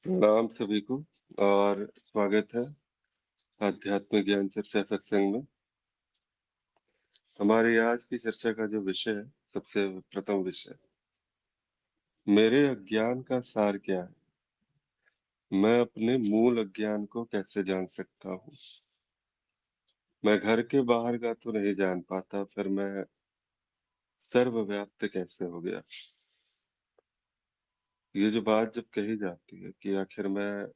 प्रणाम सभी को और स्वागत है आध्यात्मिक ज्ञान चर्चा सत्संग में। हमारी आज की चर्चा का जो विषय है, सबसे प्रथम विषय, मेरे अज्ञान का सार क्या है? मैं अपने मूल अज्ञान को कैसे जान सकता हूँ? मैं घर के बाहर का तो नहीं जान पाता, फिर मैं सर्वव्याप्त कैसे हो गया? ये जो बात जब कही जाती है कि आखिर मैं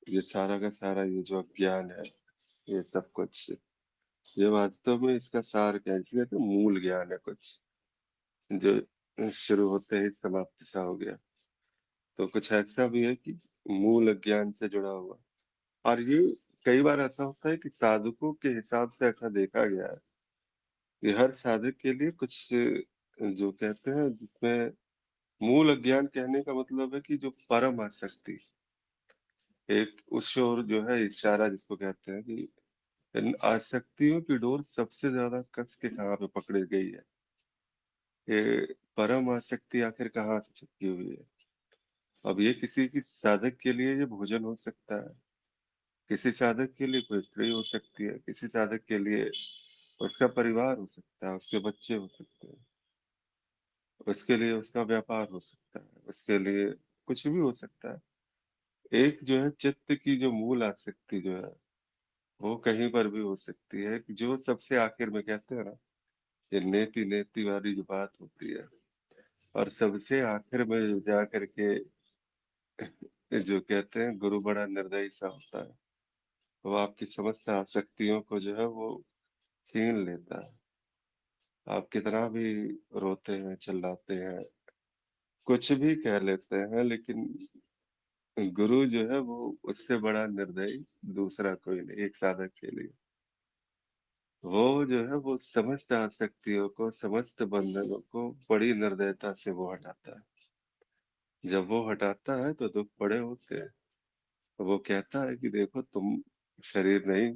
ये सारा का सारा ये जो अज्ञान है, ये सब कुछ, ये वास्तव में इसका सार क्या है? इसलिए कहते हैं मूल ज्ञान है कुछ जो शुरू होते ही समाप्ति सा हो गया। तो कुछ ऐसा भी है कि मूल अज्ञान से जुड़ा हुआ। और ये कई बार ऐसा होता है कि साधकों के हिसाब से ऐसा देखा गया है कि हर साधक के लिए कुछ जो कहते हैं जिसमें मूल अज्ञान कहने का मतलब है कि जो परम आसक्ति, एक उस ओर जो है इशारा जिसको कहते हैं कि इन आसक्तियों की डोर सबसे ज्यादा कस के कहाँ पे पकड़ी गई है, ये परम आसक्ति आखिर कहाँ से चिपकी हुई है। अब ये किसी की साधक के लिए ये भोजन हो सकता है, किसी साधक के लिए कोई स्त्री हो सकती है, किसी साधक के लिए उसका परिवार हो सकता है, उसके बच्चे हो सकते हैं, उसके लिए उसका व्यापार हो सकता है, उसके लिए कुछ भी हो सकता है। एक जो है चित्त की जो मूल आसक्ति जो है वो कहीं पर भी हो सकती है, कि जो सबसे आखिर में कहते हैं ना, ये नेति नेति वाली जो बात होती है, और सबसे आखिर में जा करके जो कहते हैं गुरु बड़ा निर्दयी सा होता है, वो आपकी समस्त आसक्तियों को जो है वो छीन लेता है। आप कितना भी रोते हैं, चिल्लाते हैं, कुछ भी कह लेते हैं, लेकिन गुरु जो है वो उससे बड़ा निर्दयी दूसरा कोई नहीं एक साधक के लिए। वो जो है वो समस्त आसक्तियों को, समस्त बंधनों को बड़ी निर्दयता से वो हटाता है। जब वो हटाता है तो दुख बड़े होते हैं। तो वो कहता है कि देखो तुम शरीर नहीं,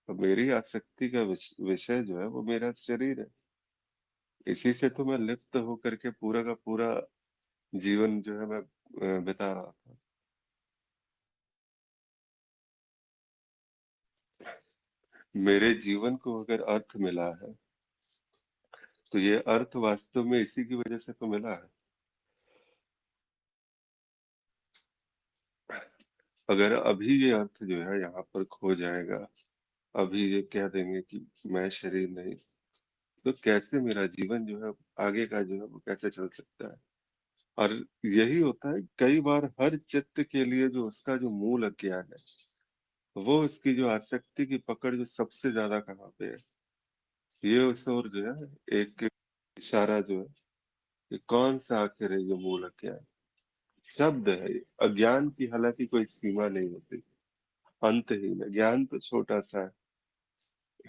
तो मेरी आसक्ति का विषय जो है वो मेरा शरीर है। इसी से तो मैं लिप्त होकर के पूरा का पूरा जीवन जो है मैं बिता रहा था। मेरे जीवन को अगर अर्थ मिला है, तो ये अर्थ वास्तव में इसी की वजह से तो मिला है। अगर अभी ये अर्थ जो है यहाँ पर खो जाएगा, अभी ये कह देंगे कि मैं शरीर नहीं, तो कैसे मेरा जीवन जो है आगे का जो है वो कैसे चल सकता है? और यही होता है कई बार हर चित्त के लिए, जो उसका जो मूल अज्ञान है, वो उसकी जो आसक्ति की पकड़ जो सबसे ज्यादा कहाँ पे है, ये उस ओर जो है एक इशारा जो है, कि कौन सा आखिर है ये मूल अज्ञान? शब्द है ये। अज्ञान की हालांकि कोई सीमा नहीं होती, अंतहीन है। ज्ञान तो छोटा सा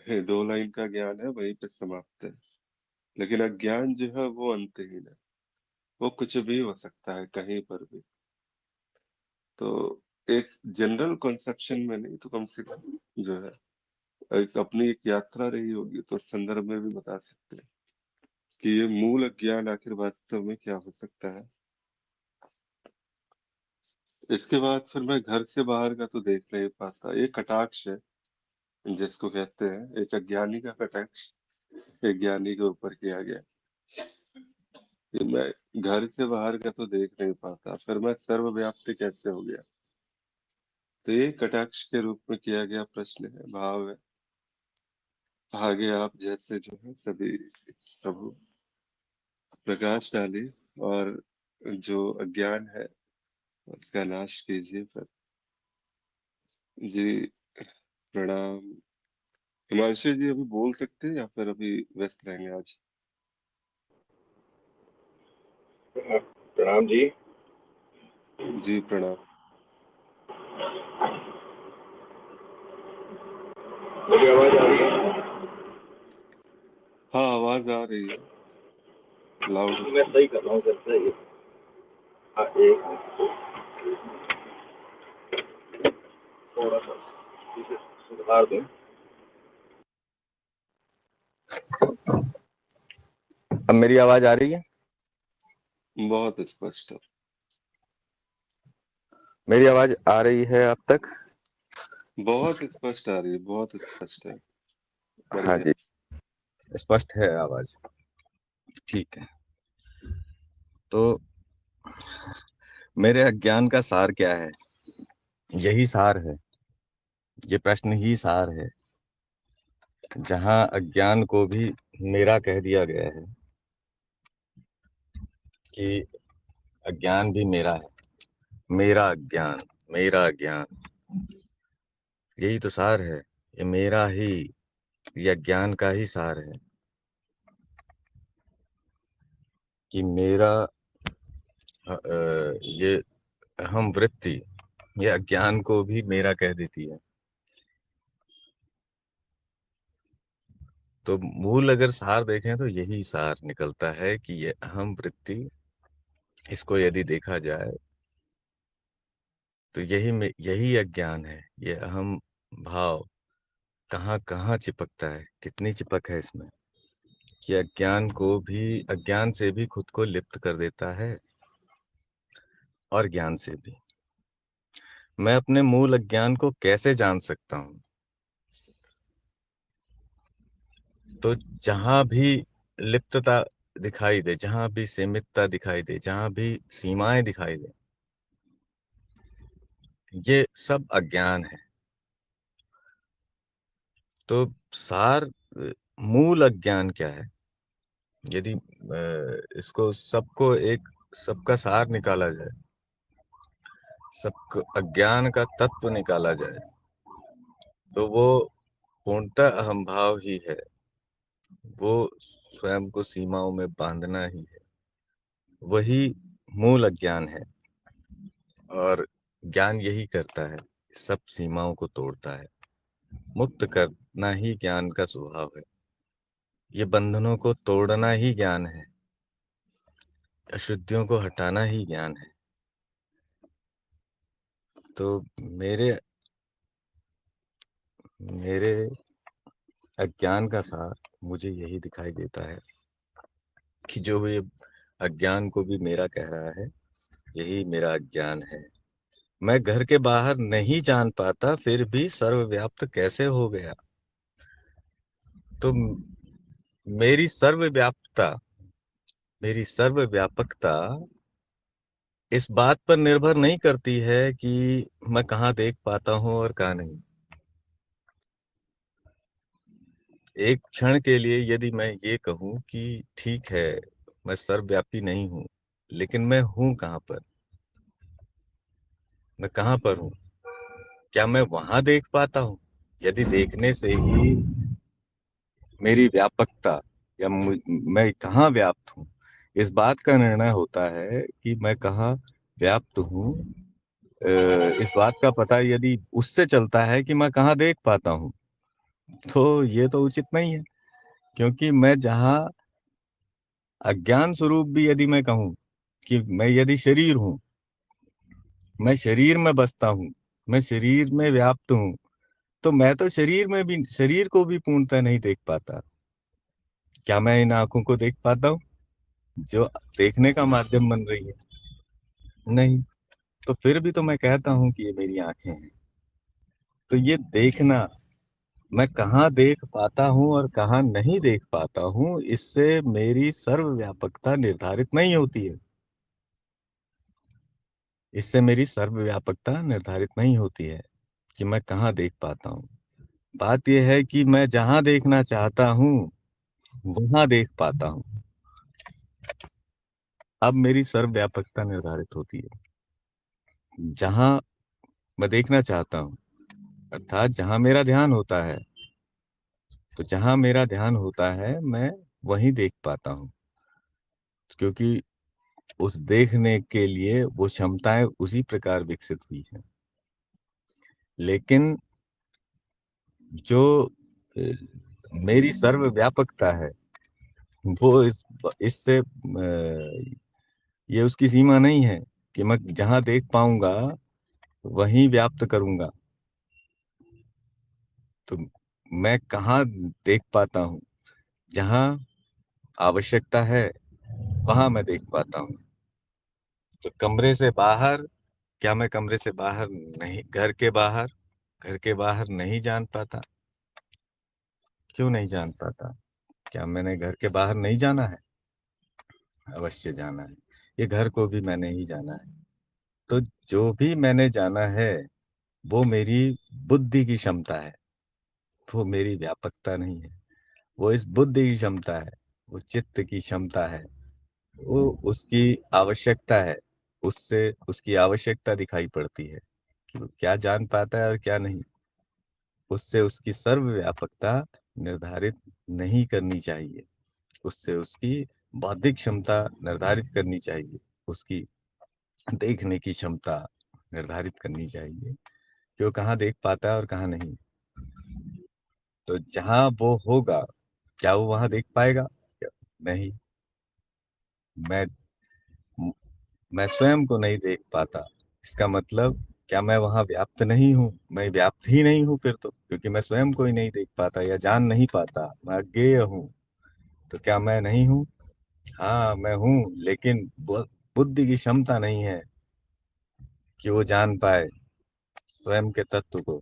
है, दो लाइन का ज्ञान है, वहीं पे समाप्त है। लेकिन अज्ञान जो है वो अंतहीन है, वो कुछ भी हो सकता है कहीं पर भी। तो एक जनरल कॉन्सेप्शन में नहीं तो कम से कम जो है एक अपनी एक यात्रा रही होगी, तो उस संदर्भ में भी बता सकते हैं कि ये मूल अज्ञान आखिर वास्तव में क्या हो सकता है। इसके बाद फिर मैं घर से बाहर का तो देख नहीं पाता, ये कटाक्ष है जिसको कहते हैं, एक अज्ञानी का कटाक्ष एक ज्ञानी के ऊपर किया गया। कि मैं घर से बाहर का तो देख नहीं पाता, फिर मैं सर्वव्याप्ति कैसे हो गया? तो ये कटाक्ष के रूप में किया गया प्रश्न है, भाव है। आगे आप जैसे जो है सभी प्रभु प्रकाश डालिए, और जो अज्ञान है उसका नाश कीजिए फिर। जी, प्रणाम। हिमांशु जी अभी बोल सकते हैं या फिर अभी व्यस्त रहेंगे आज? प्रणाम जी। जी प्रणाम। मेरी आवाज आ रही है? हाँ आवाज आ रही है, लाउड एंड मैं क्लियर। सही कर रहा हूँ सर, सही है। हाँ, एक मिनट, थोड़ा सा इसे सुधार दें। अब मेरी आवाज आ रही है? बहुत स्पष्ट है। मेरी आवाज आ रही है आप तक? बहुत स्पष्ट आ रही है, बहुत स्पष्ट है। हाँ बढ़िया। जी, स्पष्ट है आवाज। ठीक है। तो मेरे अज्ञान का सार क्या है? यही सार है। ये प्रश्न ही सार है। जहां अज्ञान को भी मेरा कह दिया गया है कि अज्ञान भी मेरा है। मेरा अज्ञान, मेरा ज्ञान, यही तो सार है। ये मेरा ही, ये अज्ञान का ही सार है कि मेरा ये अहम वृत्ति, ये अज्ञान को भी मेरा कह देती है। तो मूल अगर सार देखें तो यही सार निकलता है कि ये अहम वृत्ति, इसको यदि देखा जाए तो यही अज्ञान है। ये अहम भाव कहाँ कहाँ चिपकता है, कितनी चिपक है इसमें, कि अज्ञान को भी, अज्ञान से भी खुद को लिप्त कर देता है और ज्ञान से भी। मैं अपने मूल अज्ञान को कैसे जान सकता हूँ? तो जहां भी लिप्तता दिखाई दे, जहां भी सीमितता दिखाई दे, जहां भी सीमाएं दिखाई दे, ये सब अज्ञान है। तो सार, मूल अज्ञान क्या है? यदि इसको सबको एक, सबका सार निकाला जाए, सब अज्ञान का तत्व निकाला जाए, तो वो पूर्णतः अहम भाव ही है। वो स्वयं को सीमाओं में बांधना ही है। वही मूल अज्ञान है। और ज्ञान यही करता है, सब सीमाओं को तोड़ता है। मुक्त करना ही ज्ञान का स्वभाव है। ये बंधनों को तोड़ना ही ज्ञान है। अशुद्धियों को हटाना ही ज्ञान है। तो मेरे मेरे अज्ञान का सार मुझे यही दिखाई देता है कि जो ये अज्ञान को भी मेरा कह रहा है, यही मेरा अज्ञान है। मैं घर के बाहर नहीं जान पाता, फिर भी सर्वव्याप्त कैसे हो गया? तो मेरी सर्वव्याप्तता, मेरी सर्वव्यापकता इस बात पर निर्भर नहीं करती है कि मैं कहाँ देख पाता हूँ और कहाँ नहीं। एक क्षण के लिए यदि मैं ये कहूँ कि ठीक है, मैं सर्वव्यापी नहीं हूँ, लेकिन मैं हूँ कहाँ पर? मैं कहाँ पर हूँ? क्या मैं वहां देख पाता हूँ? यदि देखने से ही मेरी व्यापकता, या मैं कहाँ व्याप्त हूँ, इस बात का निर्णय होता है कि मैं कहाँ व्याप्त हूँ, इस बात का पता यदि उससे चलता है कि मैं कहाँ देख पाता हूँ, तो ये तो उचित नहीं है। क्योंकि मैं जहाँ अज्ञान स्वरूप भी यदि मैं कहूँ कि मैं यदि शरीर हूँ, मैं शरीर में बसता हूँ, मैं शरीर में व्याप्त हूँ, तो मैं तो शरीर में भी, शरीर को भी पूर्णतः नहीं देख पाता। क्या मैं इन आंखों को देख पाता हूँ जो देखने का माध्यम बन रही है? नहीं। तो फिर भी तो मैं कहता हूँ कि ये मेरी आंखें हैं। तो ये देखना, मैं कहाँ देख पाता हूँ और कहाँ नहीं देख पाता हूँ, इससे मेरी सर्वव्यापकता निर्धारित नहीं होती है। इससे मेरी सर्वव्यापकता निर्धारित नहीं होती है कि मैं कहाँ देख पाता हूँ। बात यह है कि मैं जहाँ देखना चाहता हूँ वहां देख पाता हूँ। अब मेरी सर्वव्यापकता निर्धारित होती है। जहां मैं देखना चाहता हूँ, अर्थात जहां मेरा ध्यान होता है, तो जहां मेरा ध्यान होता है मैं वहीं देख पाता हूँ। क्योंकि उस देखने के लिए वो क्षमताएं उसी प्रकार विकसित हुई हैं। लेकिन जो मेरी सर्वव्यापकता है, वो इससे ये उसकी सीमा नहीं है कि मैं जहां देख पाऊंगा वहीं व्याप्त करूंगा। तो मैं कहाँ देख पाता हूँ? जहां आवश्यकता है वहां मैं देख पाता हूँ। तो कमरे से बाहर क्या मैं कमरे से बाहर नहीं, घर के बाहर नहीं जान पाता? क्यों नहीं जान पाता? क्या मैंने घर के बाहर नहीं जाना है? अवश्य जाना है। ये घर को भी मैंने ही जाना है। तो जो भी मैंने जाना है, वो मेरी बुद्धि की क्षमता है, वो मेरी व्यापकता नहीं है। वो इस बुद्धि की क्षमता है, वो चित्त की क्षमता है, वो उसकी आवश्यकता है। उससे उसकी आवश्यकता दिखाई पड़ती है कि वो क्या जान पाता है और क्या नहीं। उससे उसकी सर्वव्यापकता निर्धारित नहीं करनी चाहिए। उससे उसकी बौद्धिक क्षमता निर्धारित करनी चाहिए। उसकी देखने की क्षमता निर्धारित करनी चाहिए कि वो कहाँ देख पाता है और कहाँ नहीं। तो जहाँ वो होगा, क्या वो वहाँ देख पाएगा? नहीं। मैं मैं स्वयं को नहीं देख पाता। इसका मतलब क्या मैं वहाँ व्याप्त नहीं हूँ? मैं व्याप्त ही नहीं हूँ फिर तो, क्योंकि मैं स्वयं को ही नहीं देख पाता या जान नहीं पाता। मैं अज्ञेय हूँ। तो क्या मैं नहीं हूँ? हाँ, मैं हूँ, लेकिन बुद्धि की क्षमता नहीं है कि वो जान पाए स्वयं के तत्व को।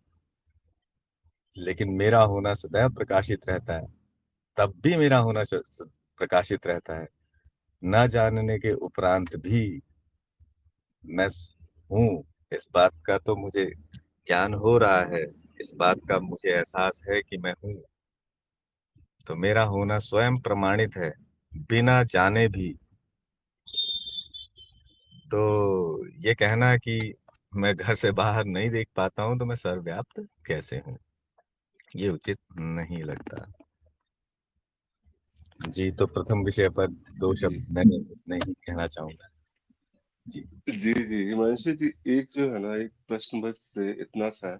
लेकिन मेरा होना सदैव प्रकाशित रहता है। तब भी मेरा होना प्रकाशित रहता है। न जानने के उपरांत भी मैं हूँ, इस बात का तो मुझे ज्ञान हो रहा है। इस बात का मुझे एहसास है कि मैं हूँ। तो मेरा होना स्वयं प्रमाणित है, बिना जाने भी। तो ये कहना कि मैं घर से बाहर नहीं देख पाता हूँ तो मैं सर्वव्याप्त कैसे हूँ, ये उचित नहीं लगता। जी, तो प्रथम विषय पर दो जी शब्द मैं नहीं कहना चाहूंगा। जी। जी जी हिमांशु जी, एक जो है ना, एक प्रश्न बस इतना सा है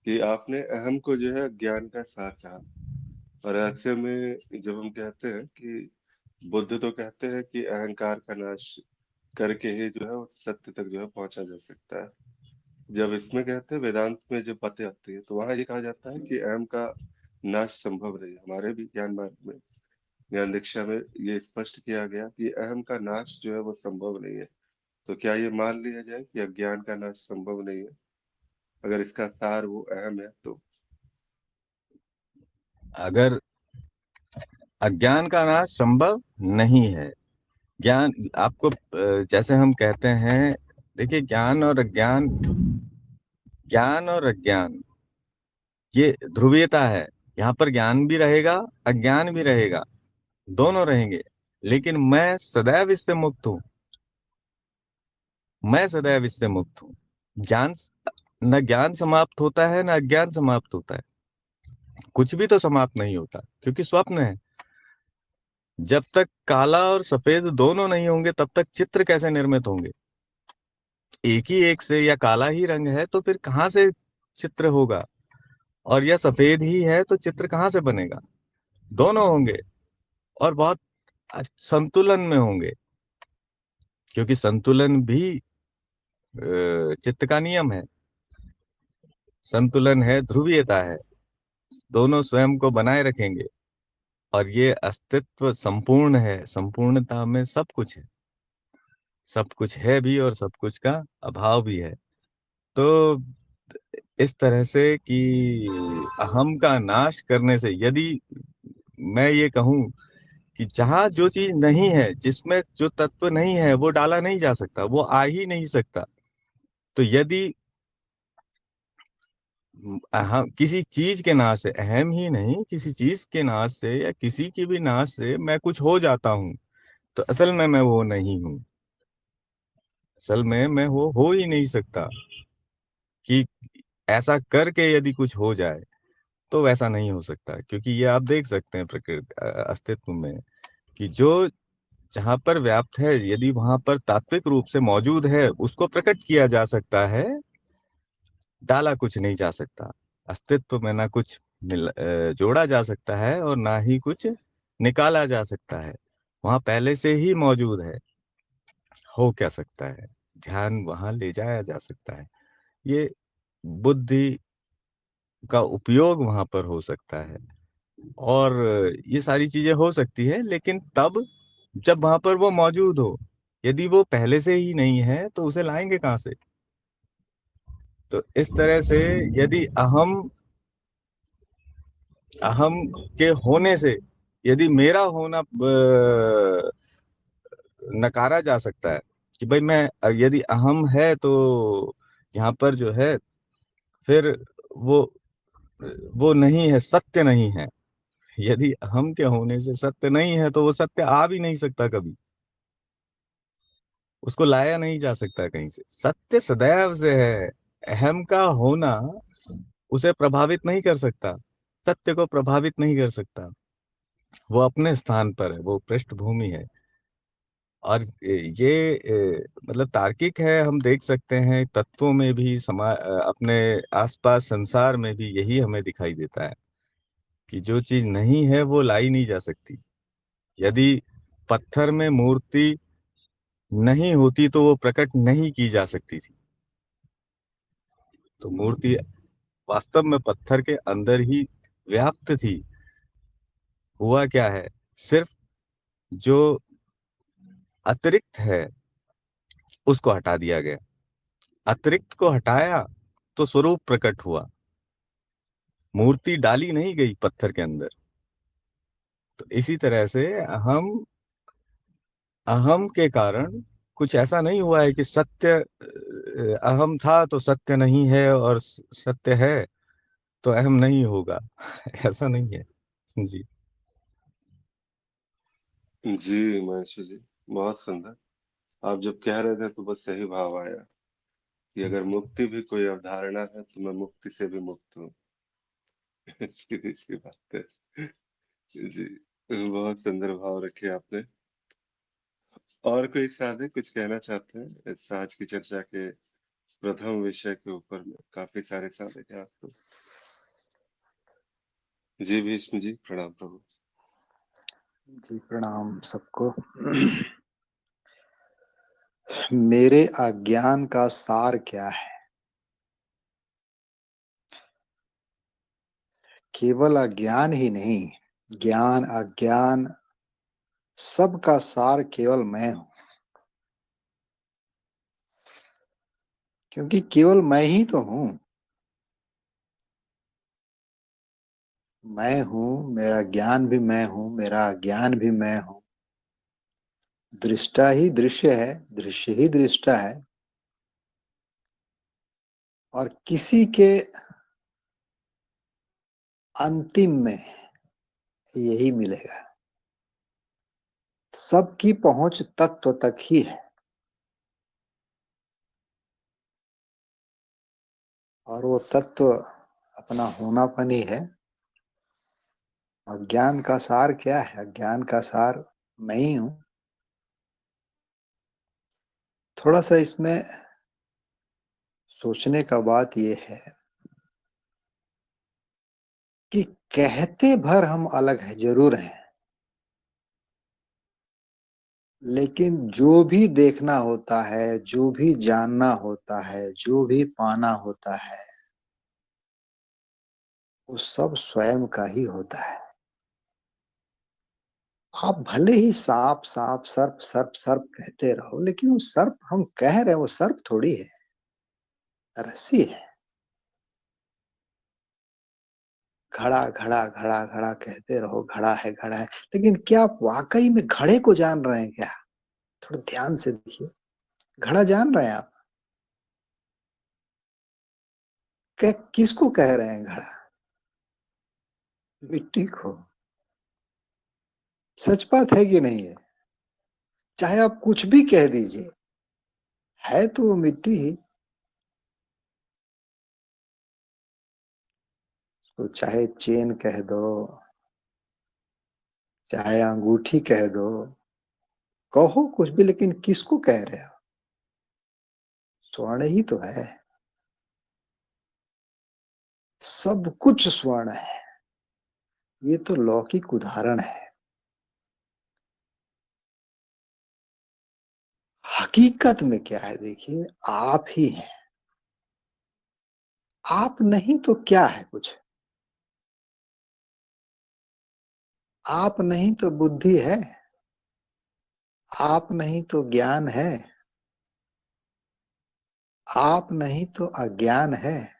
कि आपने अहम को जो है ज्ञान का सार कहा, और ऐसे में जब हम कहते हैं कि बुद्ध तो कहते हैं कि अहंकार का नाश करके ही जो है उस सत्य तक जो है पहुंचा जा सकता है। जब इसमें कहते हैं वेदांत में जब बातें आती है तो वहां ये कहा जाता है कि अहम का नाश संभव नहीं है। हमारे भी ज्ञान मार्ग में, ज्ञान दीक्षा में ये स्पष्ट किया गया कि अहम का नाश जो है वो संभव नहीं है। तो क्या ये मान लिया जाए कि अज्ञान का नाश संभव नहीं है, अगर इसका सार वो अहम है तो? अगर अज्ञान का नाश संभव नहीं है, ज्ञान आपको जैसे हम कहते हैं, देखिए ज्ञान और अज्ञान, ये ध्रुवीयता है। यहाँ पर ज्ञान भी रहेगा, अज्ञान भी रहेगा, दोनों रहेंगे। लेकिन मैं सदैव इससे मुक्त हूँ। मैं सदैव इससे मुक्त हूँ। ज्ञान न ज्ञान समाप्त होता है, न अज्ञान समाप्त होता है। कुछ भी तो समाप्त नहीं होता, क्योंकि स्वप्न है। जब तक काला और सफेद दोनों नहीं होंगे तब तक चित्र कैसे निर्मित होंगे? एक ही एक से, या काला ही रंग है तो फिर कहाँ से चित्र होगा? और या सफेद ही है तो चित्र कहाँ से बनेगा? दोनों होंगे, और बहुत संतुलन में होंगे, क्योंकि संतुलन भी चित्त का नियम है। संतुलन है, ध्रुवीयता है। दोनों स्वयं को बनाए रखेंगे, और ये अस्तित्व संपूर्ण है। संपूर्णता में सब कुछ है। सब कुछ है भी और सब कुछ का अभाव भी है। तो इस तरह से कि अहम का नाश करने से, यदि मैं ये कहूं कि जहां जो चीज नहीं है, जिसमें जो तत्व नहीं है, वो डाला नहीं जा सकता, वो आ ही नहीं सकता। तो यदि अहम किसी चीज के नाश से, अहम ही नहीं, किसी चीज के नाश से या किसी के भी नाश से मैं कुछ हो जाता हूँ, तो असल में मैं वो नहीं हूँ। असल में मैं वो हो ही नहीं सकता कि ऐसा करके यदि कुछ हो जाए, तो वैसा नहीं हो सकता। क्योंकि ये आप देख सकते हैं प्रकृति अस्तित्व में, कि जो जहां पर व्याप्त है, यदि वहां पर तात्विक रूप से मौजूद है, उसको प्रकट किया जा सकता है, डाला कुछ नहीं जा सकता। अस्तित्व में ना कुछ जोड़ा जा सकता है और ना ही कुछ निकाला जा सकता है। वहां पहले से ही मौजूद है। हो क्या सकता है? ध्यान वहां ले जाया जा सकता है। ये बुद्धि का उपयोग वहां पर हो सकता है, और ये सारी चीजें हो सकती है, लेकिन तब जब वहां पर वो मौजूद हो। यदि वो पहले से ही नहीं है तो उसे लाएंगे कहाँ से? तो इस तरह से यदि अहम अहम के होने से यदि मेरा होना नकारा जा सकता है कि भाई मैं यदि अहम है तो यहाँ पर जो है फिर वो वो नहीं है, सत्य नहीं है। यदि अहम के होने से सत्य नहीं है तो वो सत्य आ भी नहीं सकता कभी, उसको लाया नहीं जा सकता कहीं से। सत्य सदैव से है, अहम का होना उसे प्रभावित नहीं कर सकता, सत्य को प्रभावित नहीं कर सकता। वो अपने स्थान पर है, वो पृष्ठभूमि है। और ये मतलब तार्किक है, हम देख सकते हैं तत्वों में भी, अपने आसपास संसार में भी यही हमें दिखाई देता है कि जो चीज नहीं है वो लाई नहीं जा सकती। यदि पत्थर में मूर्ति नहीं होती तो वो प्रकट नहीं की जा सकती थी। तो मूर्ति वास्तव में पत्थर के अंदर ही व्याप्त थी। हुआ क्या है, सिर्फ जो अतिरिक्त है उसको हटा दिया गया। अतिरिक्त को हटाया तो स्वरूप प्रकट हुआ, मूर्ति डाली नहीं गई पत्थर के अंदर। तो इसी तरह से हम अहम के कारण कुछ ऐसा नहीं हुआ है कि सत्य अहम था तो सत्य नहीं है, और सत्य है तो अहम नहीं होगा। ऐसा नहीं है जी। जी महेश जी, बहुत सुंदर। आप जब कह रहे थे तो बस यही भाव आया कि अगर मुक्ति भी कोई अवधारणा है तो मैं मुक्ति से भी मुक्त हूँ। सीधी सी बात है। जी, बहुत सुंदर भाव रखे आपने। और कोई साथी कुछ कहना चाहते हैं इस आज की चर्चा के प्रथम विषय के ऊपर में? काफी सारे साधक हैं आपको। जी भीष्म जी, प्रणाम प्रभु। जी प्रणाम सबको। मेरे अज्ञान का सार क्या है? केवल अज्ञान ही नहीं, ज्ञान अज्ञान सबका सार केवल मैं हूं। क्योंकि केवल मैं ही तो हूं। मैं हूं, मेरा ज्ञान भी मैं हूं, मेरा अज्ञान भी मैं हूं। दृष्टा ही दृश्य है, दृश्य ही दृष्टा है। और किसी के अंतिम में यही मिलेगा। सबकी पहुंच तत्व तक ही है। और वो तत्व अपना होनापन ही है। अज्ञान का सार क्या है? अज्ञान का सार मैं ही हूं। थोड़ा सा इसमें सोचने का बात यह है कि कहते भर हम अलग हैं, जरूर हैं, लेकिन जो भी देखना होता है, जो भी जानना होता है, जो भी पाना होता है, वो सब स्वयं का ही होता है। आप भले ही सांप सांप, सर्प सर्प सर्प कहते रहो, लेकिन वो सर्प हम कह रहे हैं, वो सर्प थोड़ी है, रस्सी है। घड़ा घड़ा घड़ा घड़ा कहते रहो, घड़ा है घड़ा है, लेकिन क्या आप वाकई में घड़े को जान रहे हैं क्या? थोड़ा ध्यान से देखिए। घड़ा जान रहे हैं आप? किसको कह रहे हैं घड़ा? मिट्टी को। सच बात है कि नहीं है? चाहे आप कुछ भी कह दीजिए, है तो वो मिट्टी ही। तो चाहे चेन कह दो, चाहे अंगूठी कह दो, कहो कुछ भी, लेकिन किसको कह रहे हो? स्वर्ण ही तो है। सब कुछ स्वर्ण है। ये तो लौकिक उदाहरण है। हकीकत में क्या है देखिए, आप ही हैं। आप नहीं तो क्या है कुछ? आप नहीं तो बुद्धि है, आप नहीं तो ज्ञान है, आप नहीं तो अज्ञान है,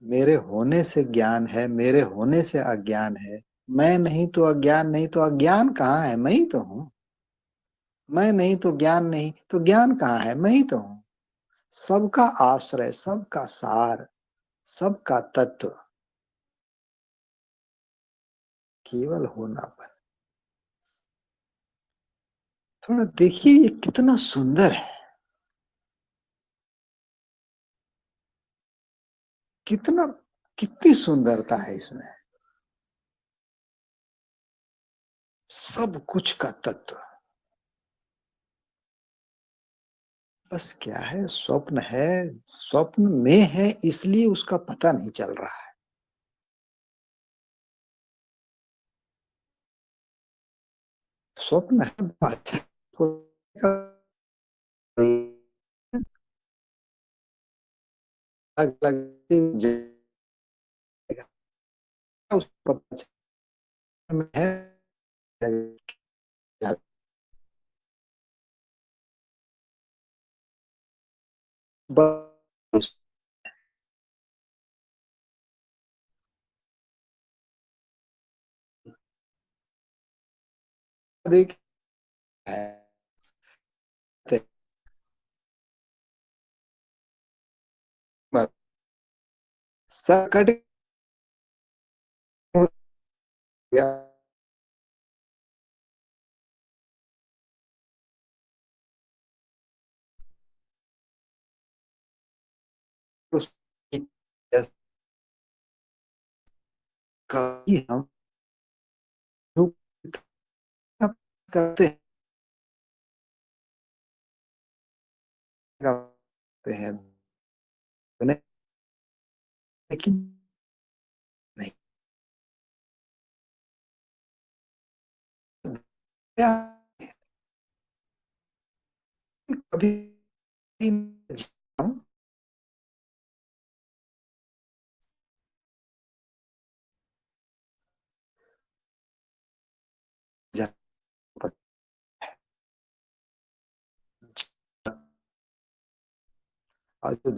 मेरे होने से ज्ञान है, मेरे होने से अज्ञान है। मैं नहीं तो अज्ञान नहीं, तो अज्ञान कहाँ है? मैं ही तो हूँ। मैं नहीं तो ज्ञान नहीं, तो ज्ञान कहाँ है? मैं ही तो हूँ। सबका आश्रय, सबका सार, सबका तत्व केवल होनापन। थोड़ा देखिए ये कितना सुंदर है, कितना, कितनी सुंदरता है इसमें। सब कुछ का तत्व। बस क्या है, स्वप्न है, स्वप्न में है, इसलिए उसका पता नहीं चल रहा है। स्वप्न है, अच्छा अलग अलग पता है, बस देख सरकट गया, कभी हम करते हैं लेकिन नहीं, क्या कभी और जो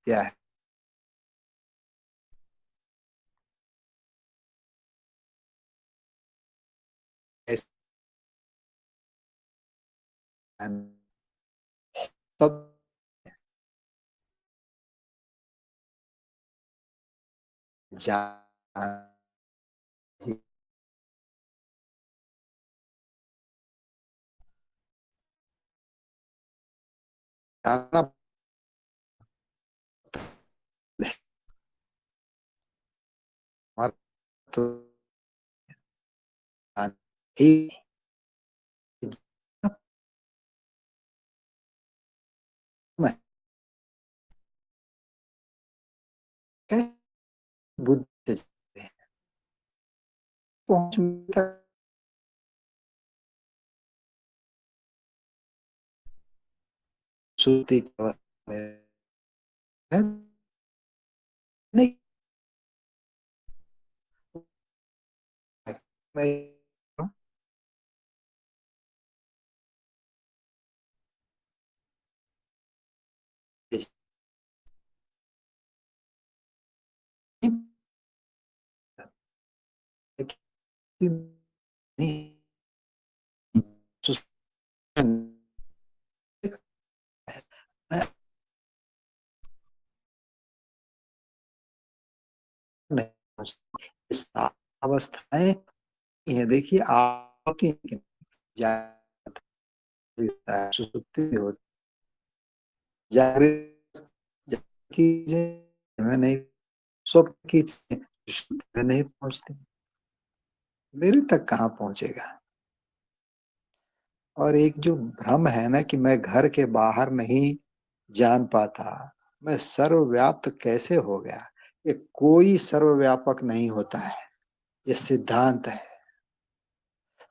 क्या है, तब जाना तो ही बुद्ध पहुंच तक श्रुति नहीं, मैं अवस्थाएं है, देखिए आपकी सुसुप्ति हो, जागृत चीजें में नहीं, स्वप्न की चीजें सुषुप्ति में नहीं पहुंचती, मेरे तक कहाँ पहुंचेगा। और एक जो भ्रम है ना कि मैं घर के बाहर नहीं जान पाता, मैं सर्वव्याप्त कैसे हो गया, ये कोई सर्वव्यापक नहीं होता है, ये सिद्धांत है।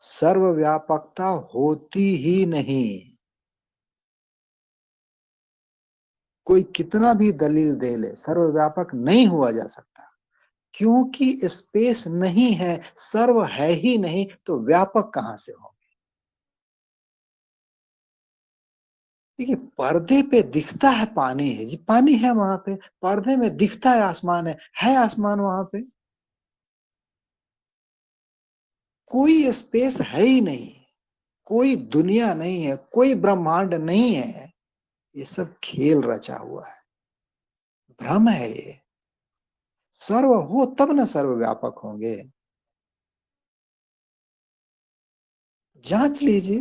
सर्वव्यापकता होती ही नहीं, कोई कितना भी दलील दे ले, सर्वव्यापक नहीं हुआ जा सकता। क्योंकि स्पेस नहीं है, सर्व है ही नहीं, तो व्यापक कहां से हो? देखिए, पर्दे पे दिखता है पानी है जी, पानी है वहां पे, पर्दे में दिखता है आसमान वहां पे। कोई स्पेस है ही नहीं, कोई दुनिया नहीं है, कोई ब्रह्मांड नहीं है। ये सब खेल रचा हुआ है, भ्रम है ये। सर्व हो तब न सर्वव्यापक होंगे। जांच लीजिए,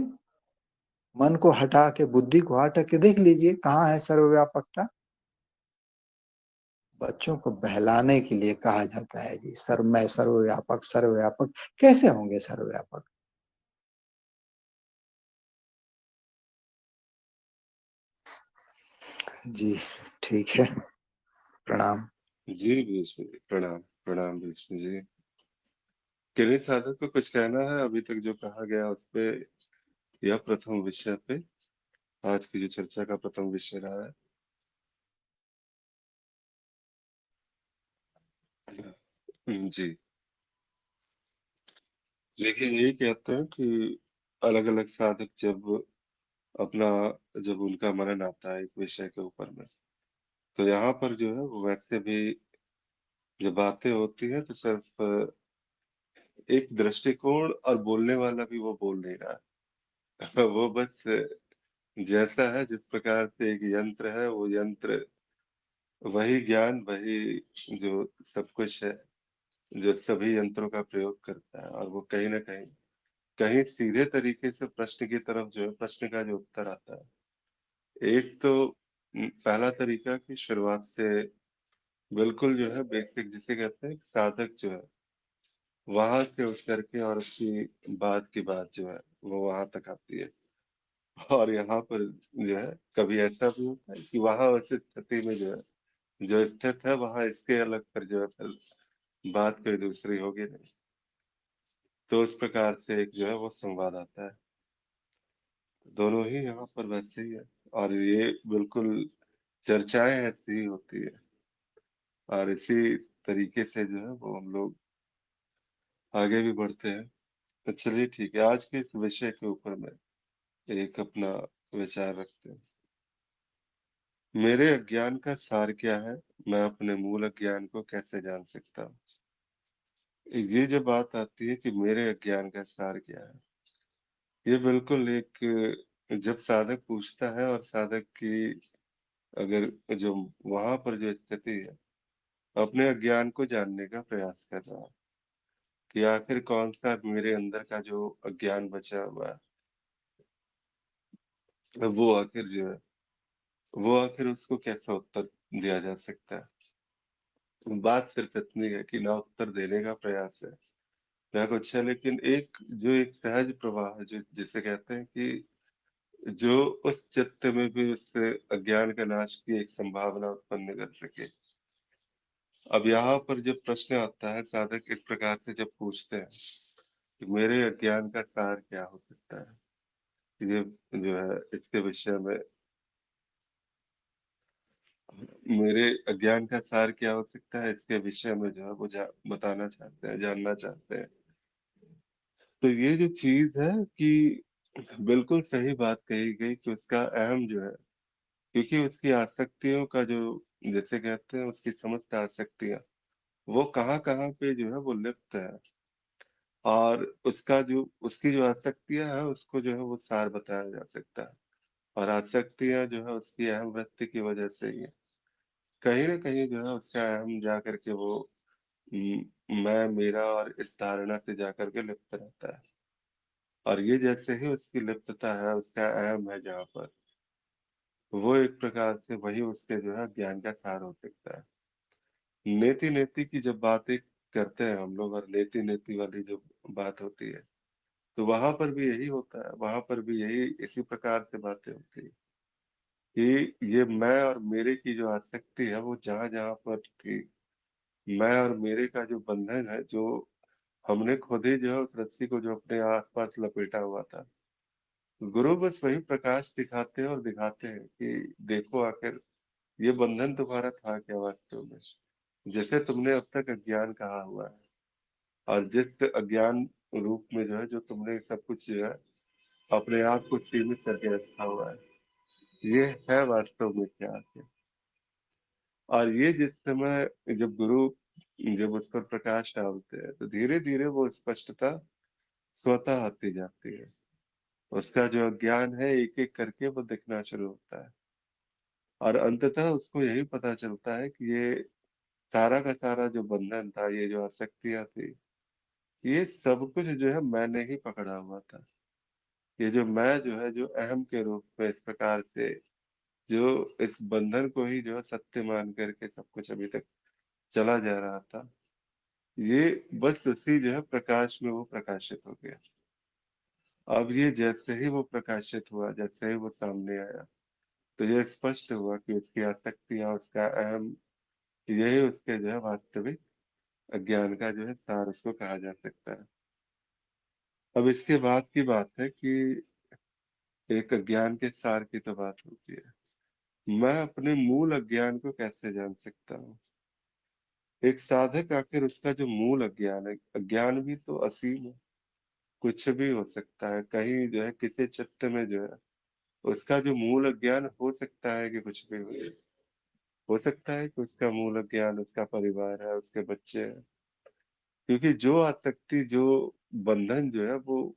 मन को हटा के, बुद्धि को हटा के देख लीजिए कहाँ है सर्वव्यापकता। बच्चों को बहलाने के लिए कहा जाता है जी, मैं सर्वव्यापक, सर्वव्यापक। कैसे होंगे सर्वव्यापक? जी, ठीक है, प्रणाम। जी भीष्म जी, प्रणाम प्रणाम भीष्म जी। किन्हीं साधक को कुछ कहना है अभी तक जो कहा गया उस पे, या प्रथम विषय पे, आज की जो चर्चा का प्रथम विषय रहा है? जी, देखिए यही कहते हैं कि अलग अलग साधक अपना जब उनका मनन आता है एक विषय के ऊपर में, तो यहाँ पर जो है वो वैसे भी जब बातें होती है तो सिर्फ एक दृष्टिकोण, और बोलने वाला भी वो बोल नहीं रहा है। वो बस जैसा है, जिस प्रकार से एक यंत्र है, वो यंत्र वही ज्ञान, वही जो सब कुछ है, जो सभी यंत्रों का प्रयोग करता है, और वो कहीं ना कहीं, कहीं सीधे तरीके से प्रश्न की तरफ जो है, प्रश्न का जो उत्तर आता है। एक तो पहला तरीका की शुरुआत से बिल्कुल जो है बेसिक, जिसे कहते हैं साधक जो है वहां से उठ करके और उसकी बात की बात जो है वो वहां तक आती है। और यहाँ पर जो है कभी ऐसा भी होता है कि वहां उस स्थिति में जो है, जो स्थित है वहां इसके अलग पर जो है फिर बात कोई दूसरी होगी नहीं। तो उस प्रकार से एक जो है वो संवाद आता है। दोनों ही यहाँ पर वैसे ही है, और ये बिल्कुल चर्चाएं ऐसी ही होती है, और इसी तरीके से जो है वो हम लोग आगे भी बढ़ते हैं। तो चलिए ठीक है, आज के इस विषय के ऊपर में एक अपना विचार रखते हैं। मेरे अज्ञान का सार क्या है, मैं अपने मूल अज्ञान को कैसे जान सकता हूँ? ये जब बात आती है कि मेरे अज्ञान का सार क्या है, ये बिल्कुल एक, जब साधक पूछता है और साधक की अगर जो वहां पर जो स्थिति है, अपने अज्ञान को जानने का प्रयास कर रहा है कि आखिर कौन सा मेरे अंदर का जो अज्ञान बचा हुआ है, वो आखिर जो है, वो आखिर उसको कैसा उत्तर दिया जा सकता है। बात सिर्फ इतनी है कि ना उत्तर देने का प्रयास है ना कुछ है, लेकिन एक जो एक सहज प्रवाह है, जो जिसे कहते हैं कि जो उस चित्त में भी उस अज्ञान का नाश की एक संभावना उत्पन्न कर सके। अब यहाँ पर जब प्रश्न आता है, साधक इस प्रकार से जब पूछते हैं कि मेरे अज्ञान का सार क्या हो सकता है, ये जो है इसके विषय में, मेरे अज्ञान का सार क्या हो सकता है इसके विषय में जो है वो बताना चाहते हैं, जानना चाहते हैं। तो ये जो चीज है कि बिल्कुल सही बात कही गई कि उसका अहम जो है, क्योंकि उसकी आसक्तियों का जो, जैसे कहते हैं उसकी समस्त आसक्तियां, वो कहाँ कहाँ पे जो है वो लिप्त है, और उसका जो, उसकी जो आसक्तियां है उसको जो है वो सार बताया जा सकता है। और आसक्तियां जो है उसकी अहम वृत्ति की वजह से ही है। कहीं ना कहीं जो है उसका अहम जा करके वो मैं मेरा और इस धारणा से जा करके लिप्त रहता है। और ये जैसे ही उसकी लिप्तता है, उसका अहम है जहाँ पर, वो एक प्रकार से वही उसके जो है ज्ञान का सार हो सकता है। नेति नेति की जब बातें करते हैं हम लोग, और नेति नेति वाली जो बात होती है, तो वहां पर भी यही होता है, वहां पर भी यही इसी प्रकार से बातें होती है कि ये मैं और मेरे की जो आसक्ति है, वो जहां जहां पर थी, मैं और मेरे का जो बंधन है, जो हमने खुद ही जो है उस रस्सी को जो अपने आसपास लपेटा हुआ था, गुरु बस वही प्रकाश दिखाते हैं और दिखाते हैं कि देखो आखिर ये बंधन तुम्हारा था क्या वास्तव में। जैसे तुमने अब तक अज्ञान कहा हुआ है, और जिस अज्ञान रूप में जो है, जो तुमने सब कुछ जो है अपने आप को सीमित करके रखा हुआ है, ये है वास्तव में क्या है। और ये जिस समय जब गुरु जब उस पर प्रकाश डालते हैं, तो धीरे धीरे वो स्पष्टता स्वतः आती जाती है। उसका जो अज्ञान है एक एक करके वो दिखना शुरू होता है, और अंततः उसको यही पता चलता है कि ये सारा का सारा जो बंधन था, ये जो आसक्तियां थी, ये सब कुछ जो है मैंने ही पकड़ा हुआ था। ये जो मैं जो है, जो अहम के रूप में इस प्रकार से जो इस बंधन को ही जो है सत्य मान करके सब कुछ अभी तक चला जा रहा था, ये बस उसी जो है प्रकाश में वो प्रकाशित हो गया। अब ये जैसे ही वो प्रकाशित हुआ, जैसे ही वो सामने आया, तो ये स्पष्ट हुआ कि उसकी आसक्तियां, उसका अहम, यही उसके जो है वास्तविक अज्ञान का जो है सार उसको कहा जा सकता है। अब इसके बाद की बात है कि एक अज्ञान के सार की तो बात होती है, मैं अपने मूल अज्ञान को कैसे जान सकता हूँ। एक साधक आखिर उसका जो मूल अज्ञान है, अज्ञान भी तो असीम है, कुछ भी हो सकता है। कहीं जो है किसी चित्त में जो है उसका जो मूल अज्ञान हो सकता है कि कुछ भी हो सकता है कि उसका मूल अज्ञान उसका परिवार है, उसके बच्चे हैं। क्योंकि जो आसक्ति, जो बंधन जो है वो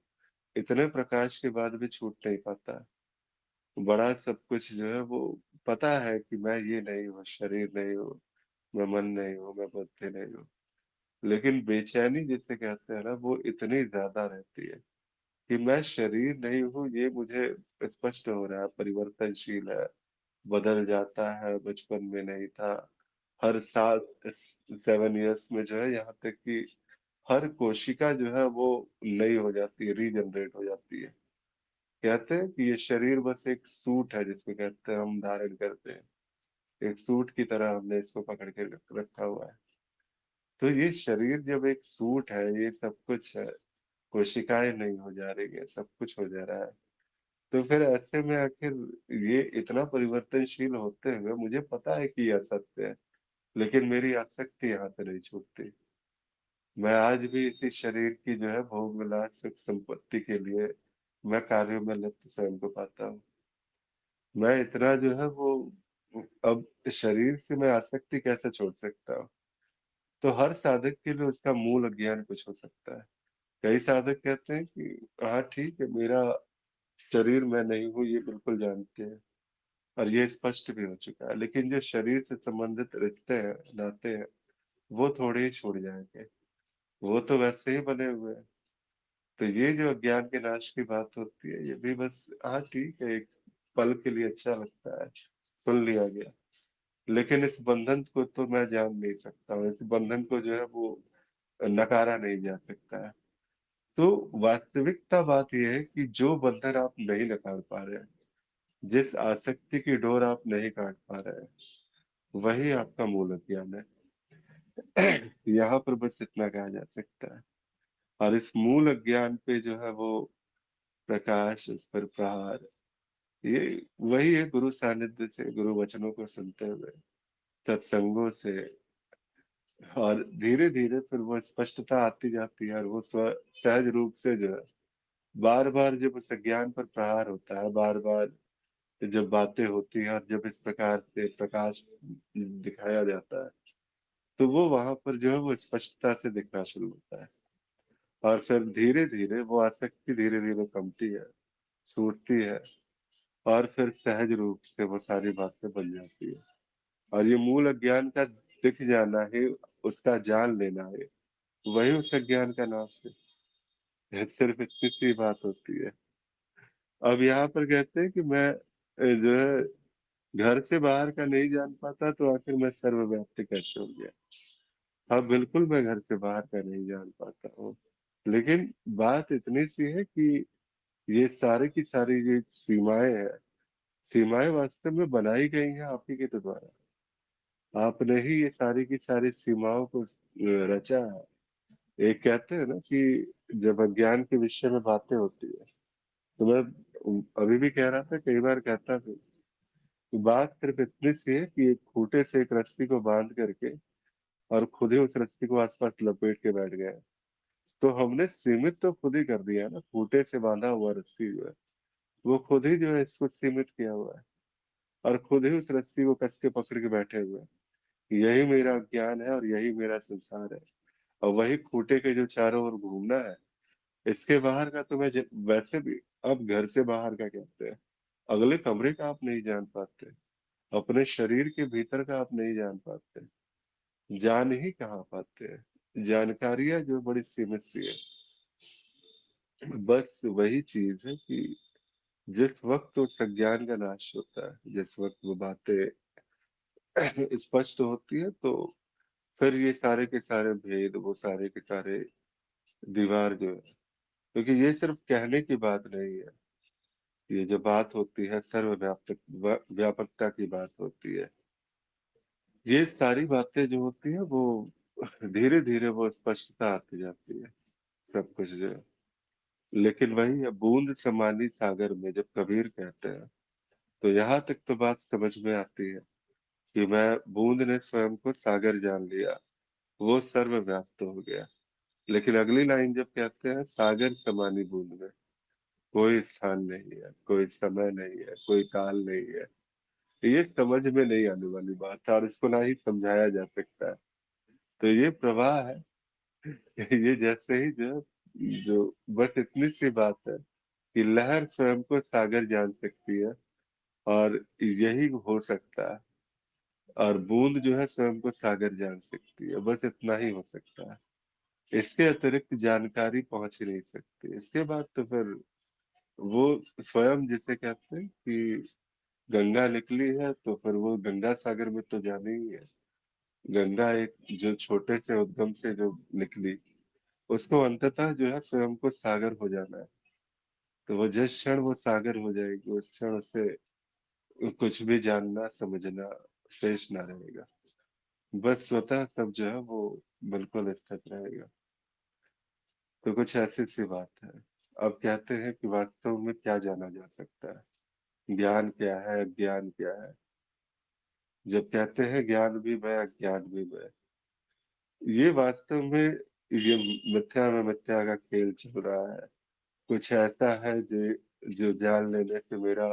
इतने प्रकाश के बाद भी छूट नहीं पाता है। बड़ा सब कुछ जो है वो पता है कि मैं ये नहीं हूँ, शरीर नहीं हूँ, मैं मन नहीं हूँ, मैं बुद्धि नहीं हूँ। लेकिन बेचैनी जिसे कहते हैं ना, वो इतनी ज्यादा रहती है कि मैं शरीर नहीं हूँ, ये मुझे स्पष्ट हो रहा है, परिवर्तनशील है, बदल जाता है, बचपन में नहीं था। हर साल 7 इयर्स में जो है, यहाँ तक कि हर कोशिका जो है वो नई हो जाती है, रीजनरेट हो जाती है। कहते हैं कि ये शरीर बस एक सूट है, जिसको कहते हैं हम धारण करते हैं, एक सूट की तरह हमने इसको पकड़ के रखा हुआ है। तो ये शरीर जब एक सूट है, ये सब कुछ है, कोशिकाएं नहीं हो जा रही है, सब कुछ हो जा रहा है, तो फिर ऐसे में आखिर ये इतना परिवर्तनशील होते हुए मुझे पता है कि ये असत्य है, लेकिन मेरी आसक्ति यहाँ से नहीं छूटती। मैं आज भी इसी शरीर की जो है भोग विलास सुख संपत्ति के लिए मैं कार्यों में लिप्त स्वयं को पाता हूँ। मैं इतना जो है वो, अब शरीर से मैं आसक्ति कैसे छोड़ सकता हूँ। तो हर साधक के लिए उसका मूल अज्ञान कुछ हो सकता है। कई साधक कहते हैं कि हाँ ठीक है, मेरा शरीर मैं नहीं हूँ, ये बिल्कुल जानते हैं, और ये स्पष्ट भी हो चुका है, लेकिन जो शरीर से संबंधित रिश्ते हैं, नाते हैं, वो थोड़े ही छूट जाएंगे, वो तो वैसे ही बने हुए हैं। तो ये जो अज्ञान के नाश की बात होती है, ये भी बस हाँ ठीक है, एक पल के लिए अच्छा लगता है, सुन लिया गया, लेकिन इस बंधन को तो मैं जान नहीं सकता हूँ, इस बंधन को जो है वो नकारा नहीं जा सकता है। तो वास्तविकता बात यह है कि जो बंधन आप नहीं नकार पा रहे हैं, जिस आसक्ति की डोर आप नहीं काट पा रहे हैं, वही आपका मूल अज्ञान है। यहाँ पर बस इतना कहा जा सकता है। और इस मूल अज्ञान पे जो है वो प्रकाश, उस पर प्रहार, ये वही है गुरु सानिध्य से, गुरु वचनों को सुनते हुए, सत्संगों से, और धीरे धीरे फिर वो स्पष्टता आती जाती है, और वो सहज रूप से जो है, बार बार जब उस अज्ञान पर प्रहार होता है, बार बार जब बातें होती हैं, और जब इस प्रकार से प्रकाश दिखाया जाता है, तो वो वहां पर जो है वो स्पष्टता से दिखना शुरू होता है। और फिर धीरे धीरे वो आसक्ति धीरे धीरे कमती है, छूटती है, और फिर सहज रूप से वो सारी बातें बन जाती है। और ये मूल अज्ञान का दिख जाना है, उसका जान लेना है, वही उस अज्ञान का नाश है। ये सिर्फ इतनी सी बात होती है। अब यहाँ पर कहते हैं कि मैं जो है घर से बाहर का नहीं जान पाता, तो आखिर मैं सर्वव्याप्ति कैसे हो गया। हाँ बिल्कुल, मैं घर से बाहर का नहीं जान पाता हूँ, लेकिन बात इतनी सी है कि ये सारे की सारी ये सीमाएं हैं, सीमाएं वास्तव में बनाई गई हैं आप ही के द्वारा। आपने ही ये सारी की सारी सीमाओं को रचा है। एक कहते हैं ना कि जब अज्ञान के विषय में बातें होती है, तो मैं अभी भी कह रहा था, कई बार कहता था, बात सिर्फ इतनी सी है कि एक खूंटे से एक रस्सी को बांध करके और खुद ही उस रस्सी को आसपास लपेट के बैठ गए। तो हमने सीमित तो खुद ही कर दिया ना, खूंटे से बांधा हुआ रस्सी जो है वो खुद ही जो है इसको सीमित किया हुआ है, और खुद ही उस रस्सी को कस के पकड़ के बैठे हुए हैं। यही मेरा ज्ञान है और यही मेरा संसार है। और वही खूंटे के जो चारों ओर घूमना है, इसके बाहर का तो वैसे भी अब घर से बाहर का कहते हैं, अगले कमरे का आप नहीं जान पाते, अपने शरीर के भीतर का आप नहीं जान पाते, जान ही कहाँ पाते हैं। जानकारियां जो बड़ी सीमित सी है। बस वही चीज है कि जिस वक्त उस अज्ञान का नाश होता है, जिस वक्त वो बातें स्पष्ट होती है, तो फिर ये सारे के सारे भेद, वो सारे के सारे दीवार जो है, क्योंकि ये सिर्फ कहने की बात नहीं है, ये जो बात होती है व्यापकता की बात होती है। ये सारी बातें जो होती है वो धीरे धीरे वो स्पष्टता आती जाती है, सब कुछ जो है। लेकिन वही है, बूंद समानी सागर में जब कबीर कहते हैं, तो यहाँ तक तो बात समझ में आती है कि मैं बूंद ने स्वयं को सागर जान लिया, वो सर्वव्याप्त हो गया। लेकिन अगली लाइन जब कहते हैं सागर समानी बूंद में कोई स्थान नहीं है, कोई समय नहीं है, कोई काल नहीं है, ये समझ में नहीं आने वाली बात है और इसको ना ही समझाया जा सकता है। तो ये प्रवाह है। ये जैसे ही जो बस इतनी सी बात है कि लहर स्वयं को सागर जान सकती है, और यही हो सकता है। और बूंद जो है स्वयं को सागर जान सकती है, बस इतना ही हो सकता है। इसके अतिरिक्त जानकारी पहुंच ही नहीं सकती। इसके बाद तो फिर वो स्वयं जिसे कहते हैं कि गंगा निकली है, तो फिर वो गंगा सागर में तो जानी ही है। गंगा एक जो छोटे से उद्गम से जो निकली, उसको अंततः जो है स्वयं को सागर हो जाना है। तो वो जिस क्षण वो सागर हो जाएगी, उस क्षण उससे कुछ भी जानना समझना शेष ना रहेगा। बस स्वतः सब जो है वो बिल्कुल स्थित रहेगा। तो कुछ ऐसी सी बात है। अब कहते हैं कि वास्तव में क्या जाना जा सकता है, ज्ञान क्या है, अज्ञान क्या है। जब कहते हैं ज्ञान भी मैं अज्ञान भी मैं, ये वास्तव में ये मिथ्या में मिथ्या का खेल चल रहा है। कुछ ऐसा है जो जो जान लेने से, मेरा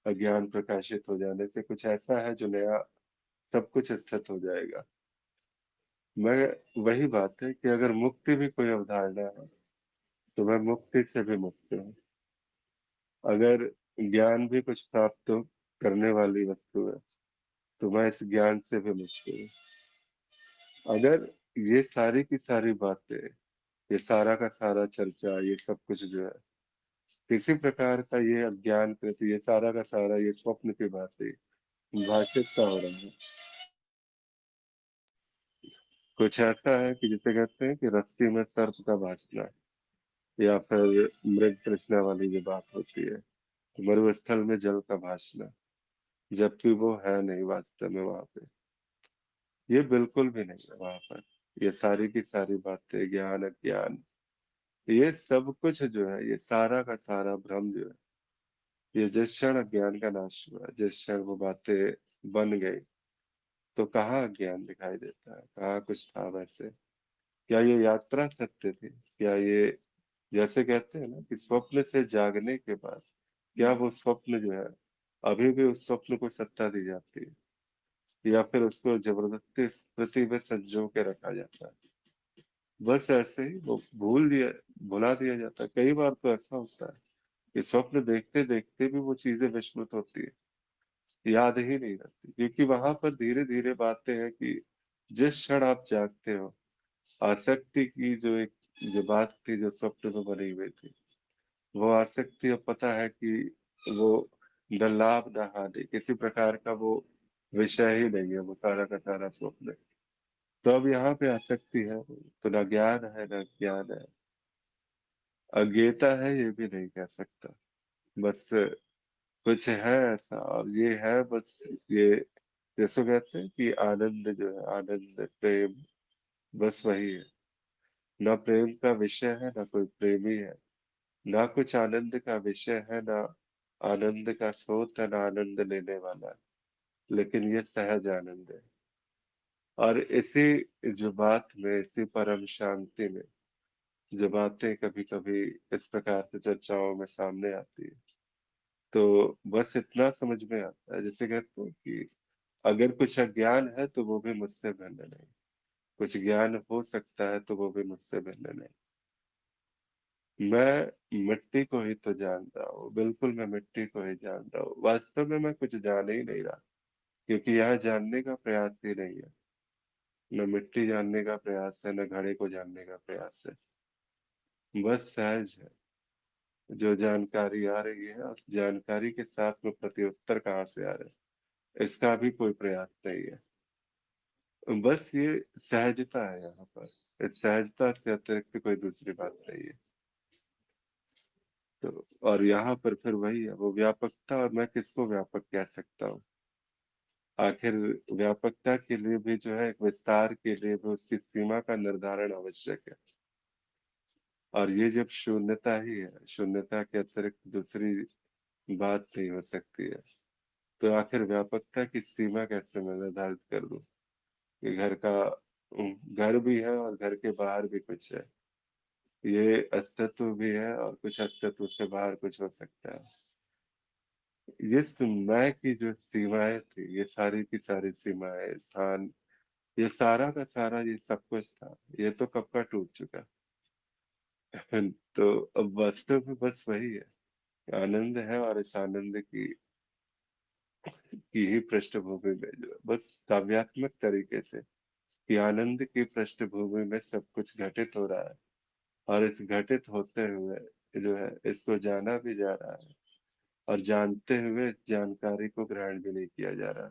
अज्ञान प्रकाशित हो जाने से कुछ ऐसा है जो नया सब कुछ स्थित हो जाएगा। मैं वही बात है कि अगर मुक्ति भी कोई अवधारणा है, तो मैं मुक्ति से भी मुक्त हूँ। अगर ज्ञान भी कुछ प्राप्त करने वाली वस्तु है, तो मैं इस ज्ञान से भी मुक्त हूँ। अगर ये सारी की सारी बातें, ये सारा का सारा चर्चा, ये सब कुछ जो है किसी प्रकार का ये अज्ञान कृति, ये सारा का सारा ये स्वप्न की बातें भाषित सा हो रहा है। कुछ ऐसा है कि जिसे कहते हैं कि रस्सी में सर्प का भासना, या फिर मृग तृष्णा वाली जो बात होती है, मरुस्थल में जल का भासना, जबकि वो है नहीं वास्तव में वहां पे। ये बिल्कुल भी नहीं है वहां पर। ये सारी की सारी बातें, ज्ञान अज्ञान, ये सब कुछ जो है, ये सारा का सारा भ्रम जो है, ये जिस क्षण अज्ञान का नाश हुआ, जिस क्षण वो बातें बन गई, तो कहाँ अज्ञान दिखाई देता है, कहाँ कुछ था वैसे। क्या ये यात्रा सत्य थी? क्या ये, जैसे कहते हैं ना कि स्वप्न से जागने के बाद, क्या वो स्वप्न जो है अभी भी उस स्वप्न को सत्ता दी जाती है, या फिर उसको जबरदस्ती स्मृति में संजो के रखा जाता है? बस ऐसे ही वो भुला दिया जाता है। कई बार तो ऐसा होता है कि स्वप्न देखते देखते भी वो चीजें विस्मृत होती है, याद ही नहीं रहती, क्योंकि वहां पर धीरे धीरे बातें हैं कि जिस क्षण आप जागते हो, आसक्ति की जो बात थी जो स्वप्न में बनी हुई थी, वो आसक्ति अब पता है कि वो न लाभ न हानि, किसी प्रकार का वो विषय ही नहीं है, वो सारा का सारा स्वप्न है। तो अब यहाँ पे आसक्ति है, तो न ज्ञान है न ज्ञान है, अज्ञेयता है ये भी नहीं कह सकता। बस कुछ है ऐसा, और ये है बस ये, जैसे कहते हैं कि आनंद जो है, आनंद प्रेम, बस वही है। ना प्रेम का विषय है, ना कोई प्रेमी है, ना कुछ आनंद का विषय है, ना आनंद का स्रोत है, ना आनंद लेने वाला है। लेकिन ये सहज आनंद है। और इसी जो बात में, इसी परम शांति में जो बातें कभी कभी इस प्रकार से चर्चाओं में सामने आती है, तो बस इतना समझ में आता है, जैसे कहते हैं कि अगर कुछ अज्ञान है तो वो भी मुझसे भिन्न नहीं, कुछ ज्ञान हो सकता है तो वो भी मुझसे भिन्न नहीं। मैं मिट्टी को ही तो जान रहा हूँ, बिल्कुल मैं मिट्टी को ही जान रहा हूँ, वास्तव में मैं कुछ जान ही नहीं रहा, क्योंकि यहाँ जानने का प्रयास ही नहीं है। न मिट्टी जानने का प्रयास है, न घड़े को जानने का प्रयास है, बस सहज है। जो जानकारी आ रही है, उस जानकारी के साथ में प्रत्युत्तर कहाँ से आ रहा है, इसका भी कोई प्रयास नहीं है। बस ये सहजता है यहाँ पर, इस सहजता से अतिरिक्त कोई दूसरी बात नहीं है। तो और यहाँ पर फिर वही है, वो व्यापकता, और मैं किसको व्यापक कह सकता हूँ? आखिर व्यापकता के लिए भी जो है, एक विस्तार के लिए भी उसकी सीमा का निर्धारण आवश्यक है। और ये जब शून्यता ही है, शून्यता के अतिरिक्त दूसरी बात नहीं हो सकती है, तो आखिर व्यापकता की सीमा कैसे मैं निर्धारित कर दूं कि घर का घर भी है और घर के बाहर भी कुछ है, ये अस्तित्व भी है और कुछ अस्तित्व से बाहर कुछ हो सकता है। ये मैं की जो सीमाएं थी, ये सारी की सारी सीमाएं, स्थान, ये सारा का सारा, ये सब कुछ था, ये तो कब का टूट चुका। तो अब वास्तव में बस वही है, आनंद है, और इस आनंद की ही पृष्ठभूमि में जो है, बस काव्यात्मक तरीके से कि आनंद की पृष्ठभूमि में सब कुछ घटित हो रहा है, और इस घटित होते हुए जो है, इसको जाना भी जा रहा है, और जानते हुए इस जानकारी को ग्रहण भी नहीं किया जा रहा।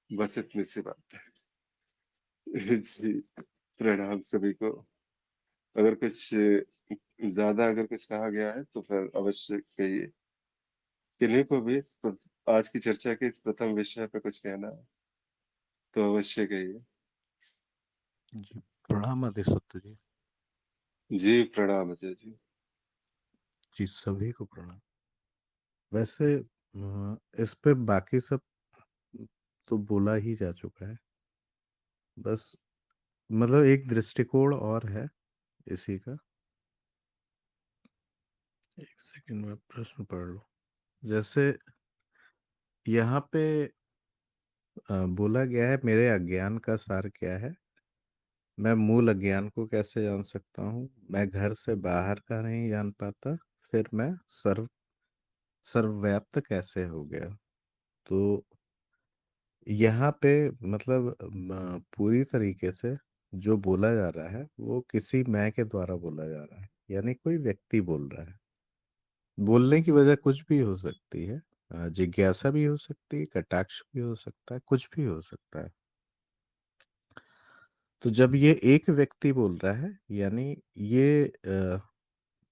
बस इतनी सी बात है। जी, प्रणाम सभी को। अगर कुछ ज्यादा अगर कुछ कहा गया है तो फिर अवश्य कहिए। किन्हीं को भी आज की चर्चा के इस प्रथम विषय पे कुछ कहना है तो अवश्य कहिए। जी प्रणाम अधिसत्व जी। जी प्रणाम अजय जी। जी सभी को प्रणाम। वैसे इस पे बाकी सब तो बोला ही जा चुका है। बस मतलब एक दृष्टिकोण और है इसी का। एक सेकंड में प्रश्न पढ़ लो। जैसे यहाँ पे बोला गया है मेरे अज्ञान का सार क्या है, मैं मूल अज्ञान को कैसे जान सकता हूँ, मैं घर से बाहर का नहीं जान पाता, फिर मैं सर्वव्याप्त कैसे हो गया। तो यहाँ पे मतलब पूरी तरीके से जो बोला जा रहा है वो किसी मैं के द्वारा बोला जा रहा है, यानी कोई व्यक्ति बोल रहा है। बोलने की वजह कुछ भी हो सकती है, जिज्ञासा भी हो सकती है, कटाक्ष भी हो सकता है, कुछ भी हो सकता है। तो जब ये एक व्यक्ति बोल रहा है, यानी ये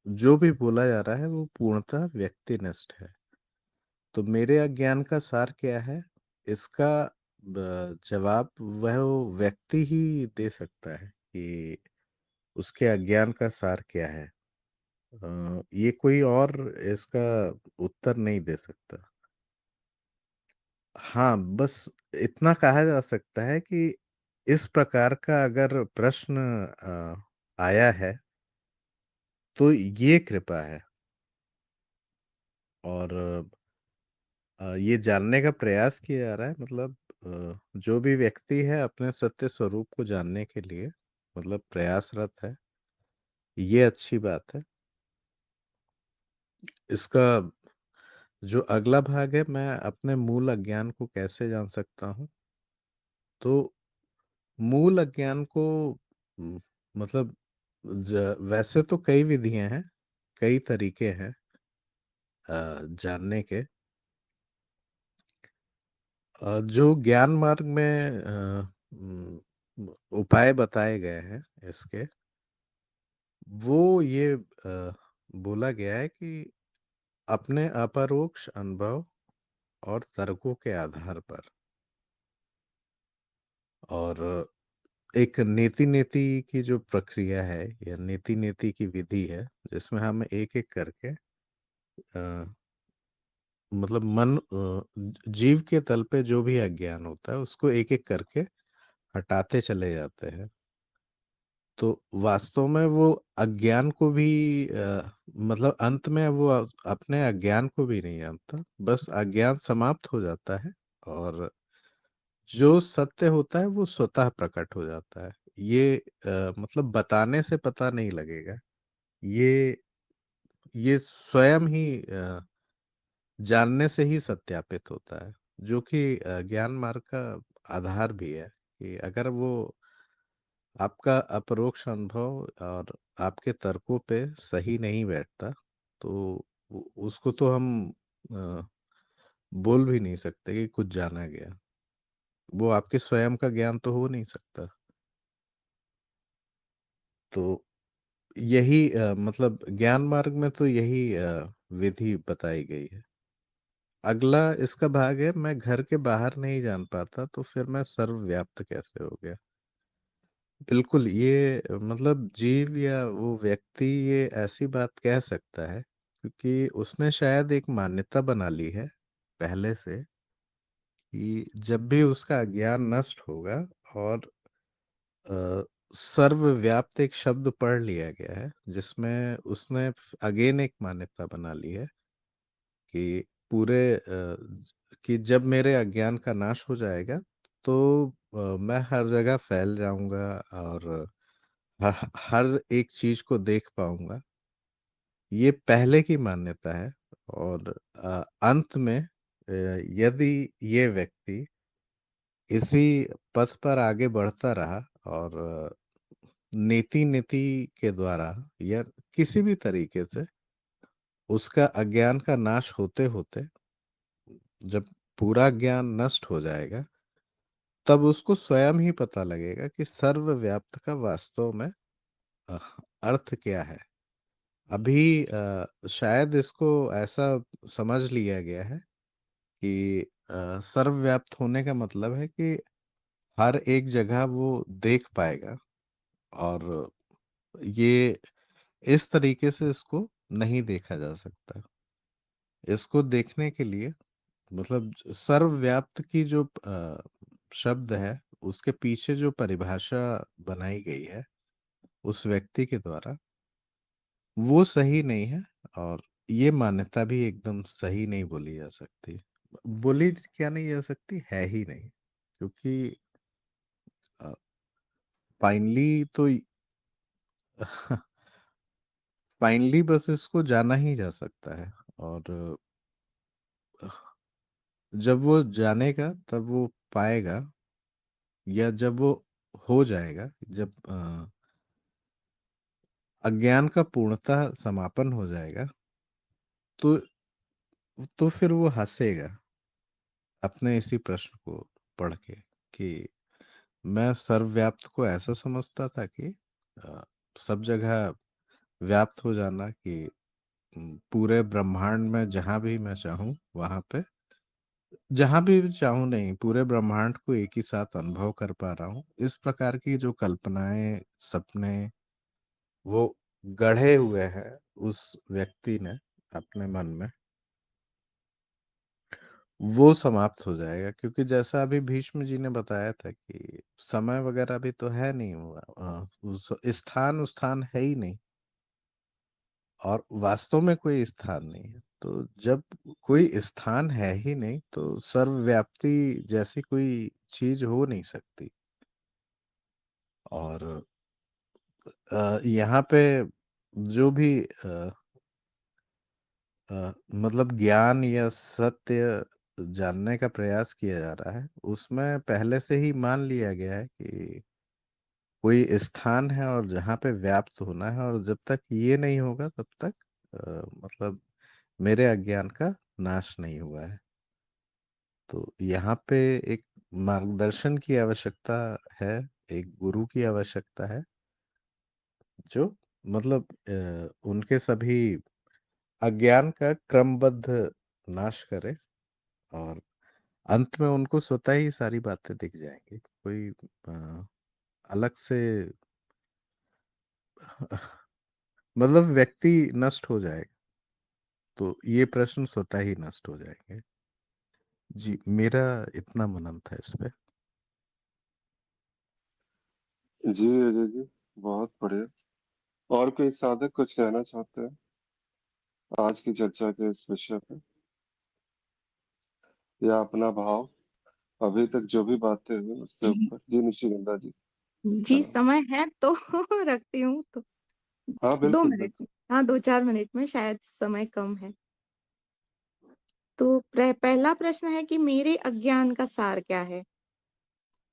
जो भी बोला जा रहा है वो पूर्णतः व्यक्तिनिष्ठ है। तो मेरे अज्ञान का सार क्या है, इसका जवाब वह वो व्यक्ति ही दे सकता है कि उसके अज्ञान का सार क्या है। ये कोई और इसका उत्तर नहीं दे सकता। हाँ, बस इतना कहा जा सकता है कि इस प्रकार का अगर प्रश्न आया है तो ये कृपा है। और ये जानने का प्रयास किया जा रहा है, मतलब जो भी व्यक्ति है अपने सत्य स्वरूप को जानने के लिए मतलब प्रयासरत है, ये अच्छी बात है। इसका जो अगला भाग है, मैं अपने मूल अज्ञान को कैसे जान सकता हूँ। तो मूल अज्ञान को म, मतलब वैसे तो कई विधियां हैं, कई तरीके हैं जानने के। जो ज्ञान मार्ग में उपाय बताए गए हैं इसके, वो ये बोला गया है कि अपने अपरोक्ष अनुभव और तर्कों के आधार पर, और एक नीति नीति की जो प्रक्रिया है या नीति नीति की विधि है, जिसमें हम एक एक करके मतलब जीव के तल पे जो भी अज्ञान होता है उसको एक एक करके हटाते चले जाते हैं, तो वास्तव में वो अज्ञान को भी मतलब अंत में वो अपने अज्ञान को भी नहीं जानता, बस अज्ञान समाप्त हो जाता है और जो सत्य होता है वो स्वतः प्रकट हो जाता है। ये मतलब बताने से पता नहीं लगेगा, ये ये स्वयं ही जानने से ही सत्यापित होता है, जो कि ज्ञान मार्ग का आधार भी है कि अगर वो आपका अपरोक्ष अनुभव और आपके तर्कों पे सही नहीं बैठता, तो उसको तो हम अ, बोल भी नहीं सकते कि कुछ जाना गया। वो आपके स्वयं का ज्ञान तो हो नहीं सकता। तो यही मतलब ज्ञान मार्ग में तो यही विधि बताई गई है। अगला इसका भाग है, मैं घर के बाहर नहीं जान पाता तो फिर मैं सर्वव्याप्त कैसे हो गया। बिल्कुल, ये मतलब जीव या वो व्यक्ति ये ऐसी बात कह सकता है क्योंकि उसने शायद एक मान्यता बना ली है पहले से कि जब भी उसका अज्ञान नष्ट होगा और अ, सर्वव्याप्त एक शब्द पढ़ लिया गया है जिसमें उसने अगेन एक मान्यता बना ली है कि पूरे कि जब मेरे अज्ञान का नाश हो जाएगा तो मैं हर जगह फैल जाऊंगा और हर एक चीज को देख पाऊंगा। ये पहले की मान्यता है और अंत में यदि ये व्यक्ति इसी पथ पर आगे बढ़ता रहा और नीति नीति के द्वारा या किसी भी तरीके से उसका अज्ञान का नाश होते होते जब पूरा ज्ञान नष्ट हो जाएगा तब उसको स्वयं ही पता लगेगा कि सर्वव्याप्त का वास्तव में अ, अर्थ क्या है। अभी शायद इसको ऐसा समझ लिया गया है कि सर्वव्याप्त होने का मतलब है कि हर एक जगह वो देख पाएगा और ये इस तरीके से इसको नहीं देखा जा सकता। इसको देखने के लिए मतलब सर्वव्याप्त की जो शब्द है उसके पीछे जो परिभाषा बनाई गई है उस व्यक्ति के द्वारा वो सही नहीं है और ये मान्यता भी एकदम सही नहीं बोली जा सकती। बोली क्या नहीं जा सकती है ही नहीं क्योंकि फाइनली तो फाइनली बस इसको जाना ही जा सकता है और जब वो जानेगा तब वो पाएगा या जब वो हो जाएगा जब अज्ञान का पूर्णतः समापन हो जाएगा तो फिर वो हंसेगा अपने इसी प्रश्न को पढ़ के कि मैं सर्वव्याप्त को ऐसा समझता था कि अ, सब जगह व्याप्त हो जाना कि पूरे ब्रह्मांड में जहां भी मैं चाहूं वहां पे जहां भी चाहूं नहीं पूरे ब्रह्मांड को एक ही साथ अनुभव कर पा रहा हूं। इस प्रकार की जो कल्पनाएं सपने वो गढ़े हुए हैं उस व्यक्ति ने अपने मन में वो समाप्त हो जाएगा क्योंकि जैसा अभी भीष्म जी ने बताया था कि समय वगैरह भी तो है नहीं हुआ उस स्थान स्थान है ही नहीं और वास्तव में कोई स्थान नहीं है। तो जब कोई स्थान है ही नहीं तो सर्वव्याप्ति जैसी कोई चीज हो नहीं सकती। और यहाँ पे जो भी मतलब ज्ञान या सत्य जानने का प्रयास किया जा रहा है उसमें पहले से ही मान लिया गया है कि कोई स्थान है और जहाँ पे व्याप्त होना है और जब तक ये नहीं होगा तब तक मतलब मेरे अज्ञान का नाश नहीं हुआ है। तो यहाँ पे एक मार्गदर्शन की आवश्यकता है, एक गुरु की आवश्यकता है जो मतलब उनके सभी अज्ञान का क्रमबद्ध नाश करे और अंत में उनको स्वतः ही सारी बातें दिख जाएंगी। कोई अलग से मतलब व्यक्ति नष्ट हो जाएगा तो ये प्रश्न स्वतः ही नष्ट हो जाएंगे। जी, मेरा इतना मनन था इस पे। जी अजय जी, बहुत बढ़िया। और कोई साधक कुछ कहना चाहते हैं आज की चर्चा के इस विषय पे, या अपना भाव अभी तक जो भी बातें हुई उसके जी ऊपर? जी निशिगंधा जी, जी, प्रणाम। समय है तो रखती हूँ तो हाँ 2 बिल्कुल मिनट बिल्कुल। हाँ, 2-4 मिनट में शायद समय कम है। तो पहला प्रश्न है कि मेरे अज्ञान का सार क्या है?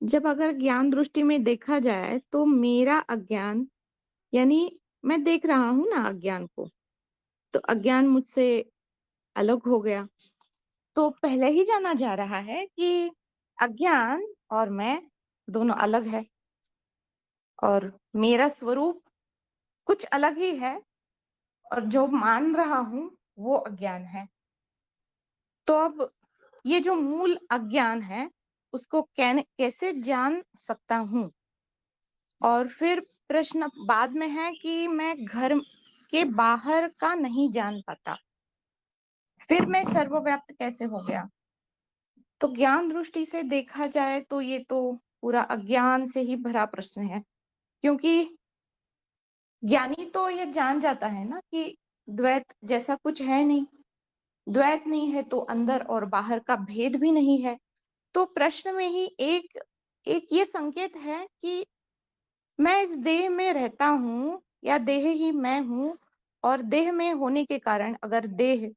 जब अगर ज्ञान दृष्टि में देखा जाए तो मेरा अज्ञान यानी मैं देख रहा हूँ ना अज्ञान को, तो अज्ञान मुझसे अलग हो गया। तो पहले ही जाना जा रहा है कि अज्ञान और मैं दोनों अलग है और मेरा स्वरूप कुछ अलग ही है और जो मान रहा हूँ वो अज्ञान है। तो अब ये जो मूल अज्ञान है उसको कैसे जान सकता हूँ? और फिर प्रश्न बाद में है कि मैं घर के बाहर का नहीं जान पाता। फिर मैं सर्वव्याप्त कैसे हो गया? तो ज्ञान दृष्टि से देखा जाए तो ये तो पूरा अज्ञान से ही भरा प्रश्न है, क्योंकि ज्ञानी तो ये जान जाता है ना कि द्वैत जैसा कुछ है नहीं। द्वैत नहीं है तो अंदर और बाहर का भेद भी नहीं है। तो प्रश्न में ही एक एक ये संकेत है कि मैं इस देह में रहता हूँ या देह ही मैं हूँ, और देह में होने के कारण अगर देह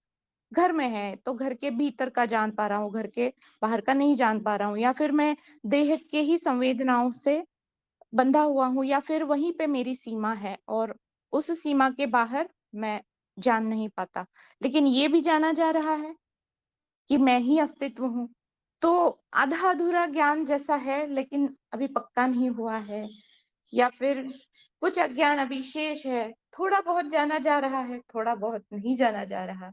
घर में है तो घर के भीतर का जान पा रहा हूँ, घर के बाहर का नहीं जान पा रहा हूँ, या फिर मैं देह के ही संवेदनाओं से बंधा हुआ हूँ, या फिर वहीं पे मेरी सीमा है और उस सीमा के बाहर मैं जान नहीं पाता। लेकिन ये भी जाना जा रहा है कि मैं ही अस्तित्व हूँ। तो आधा अधूरा ज्ञान जैसा है लेकिन अभी पक्का नहीं हुआ है, या फिर कुछ अज्ञान अभी शेष है, थोड़ा बहुत जाना जा रहा है, थोड़ा बहुत नहीं जाना जा रहा।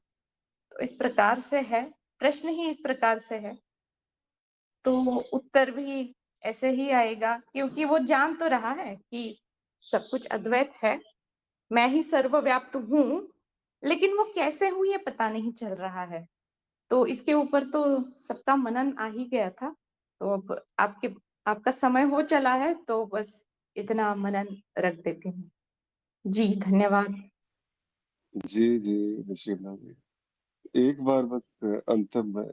तो इस प्रकार से है, प्रश्न ही इस प्रकार से है, तो उत्तर भी ऐसे ही आएगा, क्योंकि वो जान तो रहा है कि सब कुछ अद्वैत है, मैं ही सर्वव्याप्त हूँ, लेकिन वो कैसे हूँ ये पता नहीं चल रहा है। तो इसके ऊपर तो सबका मनन आ ही गया था। तो अब आपका समय हो चला है तो बस इतना मनन रख देती हूँ। जी धन्यवाद। जी जी निशिगंधा जी, एक बार बस अंतिम में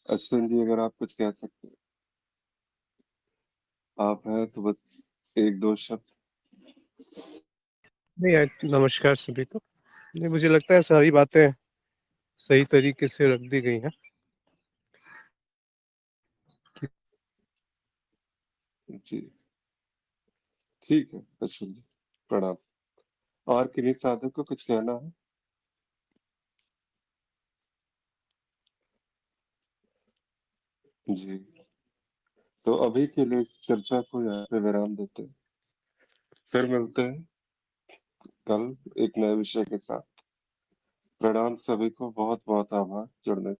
अश्विन जी अगर आप कुछ कह सकते हैं, आप हैं तो बस एक दो शब्द। नहीं नमस्कार सभी को। नहीं, मुझे लगता है सारी बातें सही तरीके से रख दी गई हैं। जी ठीक है अश्विन जी, प्रणाम। और किन्हीं साधक को कुछ कहना है? जी, तो अभी के लिए इस चर्चा को यहाँ पे विराम देते हैं, फिर मिलते हैं कल एक नए विषय के साथ। प्रणाम सभी को, बहुत बहुत आभार जुड़ने